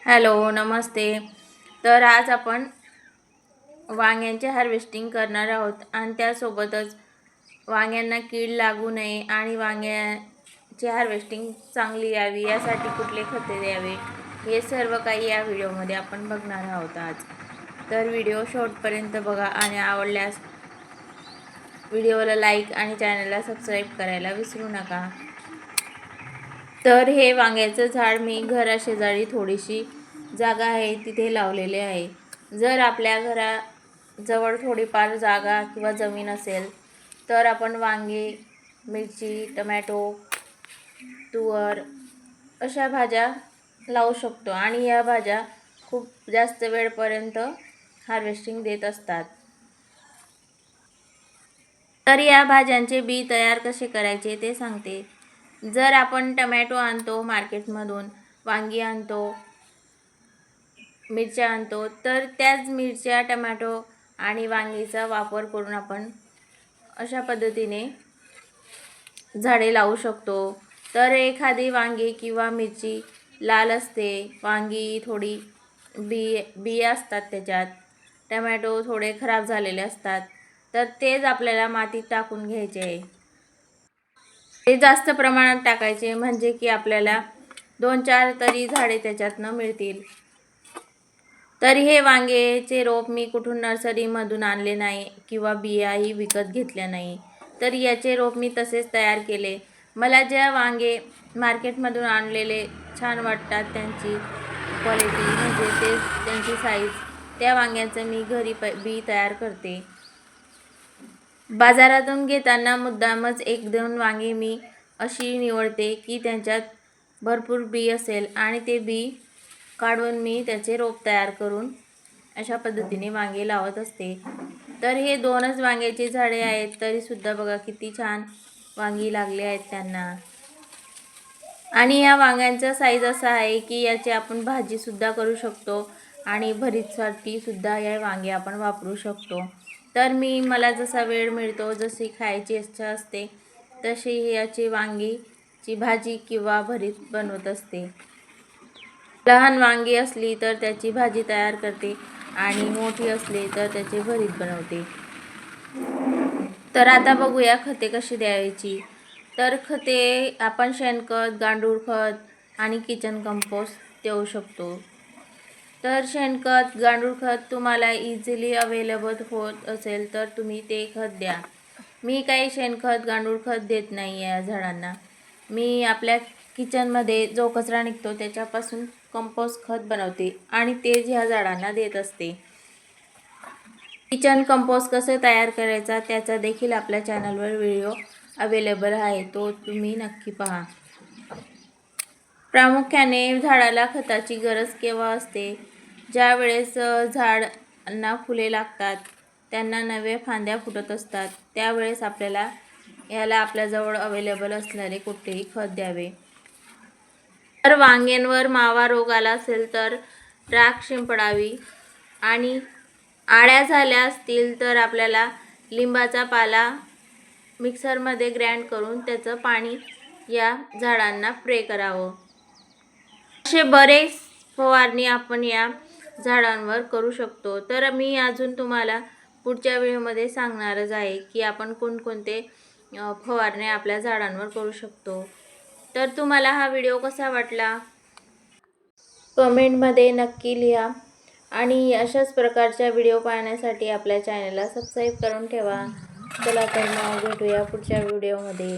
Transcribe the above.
Hello, नमस्ते. तर आज आपण वांग्यांचे हार्वेस्टिंग करणार आहोत आणि त्यासोबतच वांग्यांना कीड लागू नये आणि वांग्याची हार्वेस्टिंग चांगली यावी यासाठी कुठले खते द्यावे हे सर्व काही या व्हिडिओमध्ये आपण बघणार आहोत आज. तर व्हिडिओ शेवटपर्यंत बघा आणि आवडल्यास व्हिडिओला लाईक आणि चॅनलला सबस्क्राईब करायला विसरू नका. तर हे वांग्याचं झाड मी घराशेजारी थोडीशी जागा आहे तिथे लावलेले आहे. जर आपल्या घराजवळ थोडीफार जागा किंवा जमीन असेल तर आपण वांगी, मिरची, टमॅटो, तुवर अशा भाज्या लावू शकतो आणि या भाज्या खूप जास्त वेळपर्यंत हार्वेस्टिंग देत असतात. तर या भाज्यांचे बी तयार कसे करायचे ते सांगते. जर आपण टमॅटो आणतो मार्केटमधून, वांगी आणतो, मिरच्या आणतो, तर त्याच मिरच्या, टमॅटो आणि वांगीचा वापर करून आपण अशा पद्धतीने झाडे लावू शकतो. तर एखादी वांगी किंवा मिरची लाल असते, वांगी थोडी बिया असतात त्याच्यात, टमॅटो थोडे खराब झालेले असतात, तर तेच आपल्याला मातीत टाकून घ्यायचे आहे. ते जास्त प्रमाणात टाकायचे म्हणजे की आपल्याला 2-4 तरी झाडे त्याच्यातनं मिळतील. तर हे वांग्याचे रोप मी कुठून नर्सरीमधून आणले नाही किंवा बियाही विकत घेतल्या नाही. तर याचे रोप मी तसेच तयार केले. मला ज्या वांगे मार्केटमधून आणलेले छान वाटतात, त्यांची क्वालिटी म्हणजे ते त्यांची साईज, त्या वांग्यांचं मी घरी बी तयार करते. बाजारातून घेताना मुद्दामच 1-2 वांगी मी अशी निवडते की त्यांच्यात भरपूर बी असेल आणि ते बी काढून मी त्याचे रोप तयार करून अशा पद्धतीने वांगे लावत असते. तर हे 2च वांग्याची झाडे आहेत तरीसुद्धा बघा किती छान वांगी लागले आहेत त्यांना. आणि या वांग्यांचा साईज असा आहे की याची आपण भाजीसुद्धा करू शकतो आणि भरीतसाठी सुद्धा या वांगे आपण वापरू शकतो. तर मला जसा वेळ मिळतो, जशी खायची इच्छा असते तशी याची वांगीची भाजी किंवा भरीत बनवत असते. लहान वांगी असली तर त्याची भाजी तयार करते आणि मोठी असली तर त्याची भरीत बनवते. तर आता बघूया खते कशी द्यायची. तर खते आपण शेणखत, गांडूळ खत आणि किचन कंपोस्ट देऊ शकतो. तर शेणखत, गांडूळ खत तुम्हाला इझिली अवेलेबल होत असेल तर तुम्ही ते खत द्या. मी काही शेणखत, गांडूळ खत देत नाही या झाडांना. मी आपल्या किचनमध्ये जो कचरा निघतो त्याच्यापासून कंपोस्ट खत बनवते आणि तेच ह्या झाडांना देत असते. किचन कंपोस्ट कसं तयार करायचा त्याचा देखील आपल्या चॅनलवर व्हिडिओ अवेलेबल आहे, तो तुम्ही नक्की पहा. प्रामुख्याने झाडाला खताची गरज केव्हा असते? ज्या वेळेस झाडांना फुले लागतात, त्यांना नव्या फांद्या फुटत असतात, त्यावेळेस आपल्याला याला आपल्याजवळ अवेलेबल असलेले कुठलेही खत द्यावे. तर वांग्यांवर मावा रोग आला असेल तर राख शिंपडावी आणि आळ्या झाल्या असतील तर आपल्याला लिंबाचा पाला मिक्सरमध्ये ग्राइंड करून त्याचं पाणी या झाडांना स्प्रे करावं. असे बरेच फवारणी आपण या झाडांवर करू शकतो. तर मी अजून तुम्हाला पुढच्या व्हिडिओमध्ये सांगणारच आहे की आपण कोणकोणते फवारणी आपल्या झाडांवर करू शकतो. तर तुम्हाला हा व्हिडिओ कसा वाटला कमेंटमध्ये नक्की लिहा आणि अशाच प्रकारच्या व्हिडिओ पाहण्यासाठी आपल्या चॅनलला सबस्क्राईब करून ठेवा. चला तर मग भेटूया पुढच्या व्हिडिओमध्ये.